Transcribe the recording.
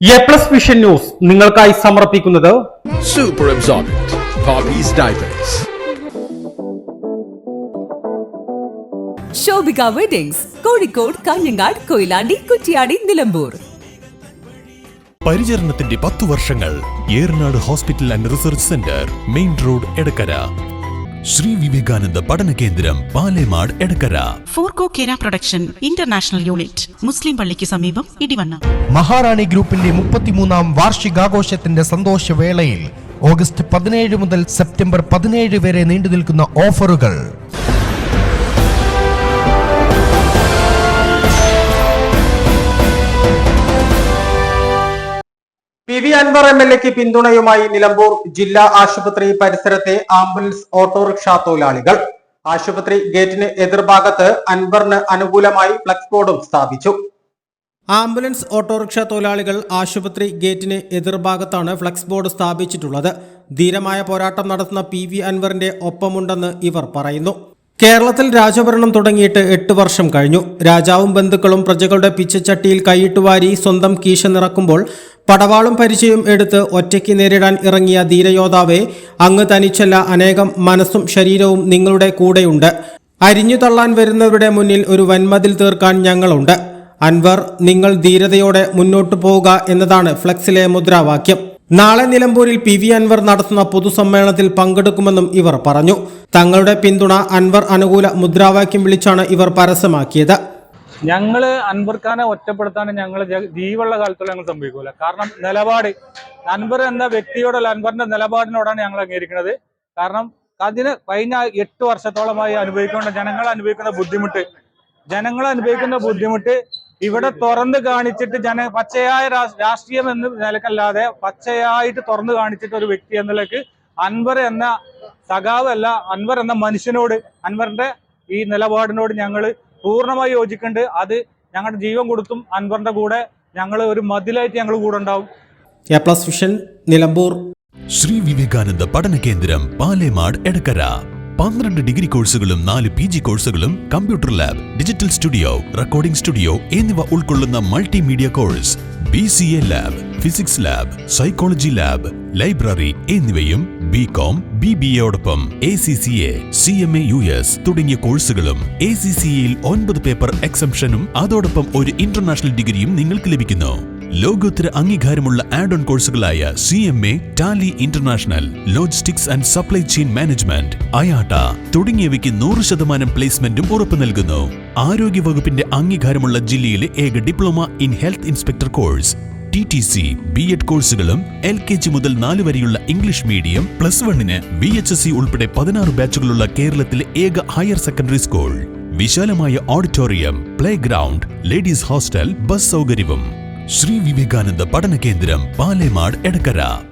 A+ vision news നിങ്ങൾക്കായി സമർപ്പിക്കുന്നത് Super Absorbent Poppy's Diapers. Shobhika weddings Kozhikode, Kanhangad, Koyilandy, Kuttiady, Nilambur. പരിചരണത്തിന്റെ 10 വർഷങ്ങൾ. Eranad hospital and research centre, main road, Edakkara. Shri Vivekananda പഠന കേന്ദ്രം, പാലേമാട്, എടക്കര. ഫോർകോ കേര പ്രൊഡക്ഷൻ ഇന്റർനാഷണൽ യൂണിറ്റ്, മുസ്ലിം പള്ളിക്ക് സമീപം, ഇടിവണ്ണ. മഹാറാണി ഗ്രൂപ്പിന്റെ 33ാം വാർഷികാഘോഷത്തിന്റെ സന്തോഷവേളയിൽ ഓഗസ്റ്റ് 17 മുതൽ സെപ്റ്റംബർ 17 വരെ നീണ്ടുനിൽക്കുന്ന ഓഫറുകൾ. പി വി അൻവർ MLAക്ക് പിന്തുണയുമായി നിലമ്പൂർ ജില്ലാ ആശുപത്രി പരിസരത്തെ ആംബുലൻസ് ഓട്ടോറിക്ഷ തൊഴിലാളികൾ. ആശുപത്രി ഗേറ്റിന് എതിർഭാഗത്ത് അൻവറിന് അനുകൂലമായി ഫ്ലക്സ് ബോർഡും സ്ഥാപിച്ചു. ആംബുലൻസ് ഓട്ടോറിക്ഷ തൊഴിലാളികൾ ആശുപത്രി ഗേറ്റിന് എതിർഭാഗത്താണ് ഫ്ലക്സ് ബോർഡ് സ്ഥാപിച്ചിട്ടുള്ളത്. ധീരമായ പോരാട്ടം നടത്തുന്ന പി വി അൻവറിന്റെ ഒപ്പമുണ്ടെന്ന് ഇവർ പറയുന്നു. കേരളത്തിൽ രാജഭരണം തുടങ്ങിയിട്ട് 8 വർഷം കഴിഞ്ഞു. രാജാവും ബന്ധുക്കളും പ്രജകളുടെ പിച്ചച്ചട്ടിയിൽ കൈയിട്ടുവാരി സ്വന്തം കീശ നിറക്കുമ്പോൾ പടവാളും പരിചയം എടുത്ത് ഒറ്റയ്ക്ക് നേരിടാൻ ഇറങ്ങിയ ധീരയോദ്ധാവെ, അങ്ങ് തനിച്ചല്ല, അനേകം മനസ്സും ശരീരവും നിങ്ങളുടെ കൂടെയുണ്ട്. അരിഞ്ഞു തള്ളാൻ വരുന്നവരുടെ മുന്നിൽ ഒരു വൻമതിൽ തീർക്കാൻ ഞങ്ങളുണ്ട്. അൻവർ, നിങ്ങൾ ധീരതയോടെ മുന്നോട്ടു പോവുക എന്നതാണ് ഫ്ലക്സിലെ മുദ്രാവാക്യം. നാളെ നിലമ്പൂരിൽ പി വി അൻവർ നടത്തുന്ന പൊതുസമ്മേളനത്തിൽ പങ്കെടുക്കുമെന്നും ഇവർ പറഞ്ഞു. തങ്ങളുടെ പിന്തുണ അൻവർ അനുകൂല മുദ്രാവാക്യം വിളിച്ചാണ് ഇവർ പരസ്യമാക്കിയത്. ഞങ്ങള് അൻവർ ഖാനെ ഒറ്റപ്പെടുത്താൻ ഞങ്ങൾ ജീവുള്ള കാലത്തോളം ഞങ്ങൾ സംഭവിക്കൂല. കാരണം നിലപാട് അൻവർ എന്ന വ്യക്തിയോടല്ല, അൻവറിന്റെ നിലപാടിനോടാണ് ഞങ്ങൾ അംഗീകരിക്കുന്നത്. കാരണം അതിന് കഴിഞ്ഞ 8 വർഷത്തോളമായി ജനങ്ങൾ അനുഭവിക്കുന്ന ബുദ്ധിമുട്ട് ഇവിടെ തുറന്നു കാണിച്ചിട്ട് പച്ചയായ രാഷ്ട്രീയം എന്ന നിലക്കല്ലാതെ പച്ചയായിട്ട് തുറന്നു കാണിച്ചിട്ട് ഒരു വ്യക്തി എന്നതിലേക്ക് അൻവർ എന്ന സഖാവല്ല, അൻവർ എന്ന മനുഷ്യനോട്, അൻവറിന്റെ ഈ നിലപാടിനോട് ഞങ്ങൾ പൂർണ്ണമായി യോജിക്കുന്നുണ്ട്. അത് ഞങ്ങളുടെ ജീവൻ കൊടുത്തും അൻവറിന്റെ കൂടെ ഞങ്ങൾ ഒരു മതിലായിട്ട് ഞങ്ങൾ കൂടെ ഉണ്ടാവും. എ+ വിഷൻ, നിലമ്പൂർ. ശ്രീ വിവേകാനന്ദ പഠന കേന്ദ്രം, പാലേമാട്, എടക്കര. 12 ഡിഗ്രി കോഴ്സുകളും 4 PG കോഴ്സുകളും, computer lab, digital studio, recording studio എന്നിവ ഉൾക്കൊള്ളുന്ന multimedia course, BCA lab, physics lab, psychology lab, library എന്നിവയും BCom, BBAയോടൊപ്പം ACCA, CMA US തുടങ്ങിയ കോഴ്സുകളും. ACCAയിൽ 9 പേപ്പർ എക്സംഷനും അതോടൊപ്പം ഒരു ഇന്റർനാഷണൽ ഡിഗ്രിയും നിങ്ങൾക്ക് ലഭിക്കുന്നു. ലോകോത്തര അംഗീകാരമുള്ള ആഡ് ഓൺ കോഴ്സുകളായ CMA, Tally international, logistics and supply chain management, IATA തുടങ്ങിയവയ്ക്ക് 100% പ്ലേസ്മെന്റും ഉറപ്പു നൽകുന്നു. ആരോഗ്യ വകുപ്പിന്റെ അംഗീകാരമുള്ള ജില്ലയിലെ ഏക diploma in health inspector course, TTC, B.Ed കോഴ്സുകളും, LKG മുതൽ 4 വരെയുള്ള ഇംഗ്ലീഷ് മീഡിയം, +1-ന് VHSC ഉൾപ്പെടെ 16 ബാച്ചുകളുള്ള കേരളത്തിലെ ഏക ഹയർ സെക്കൻഡറി സ്കൂൾ. വിശാലമായ auditorium, play ground, ladies hostel, bus സൗകര്യവും. ശ്രീ വിവേകാനന്ദ പഠന കേന്ദ്രം, പാലേമാട്, എടക്കര.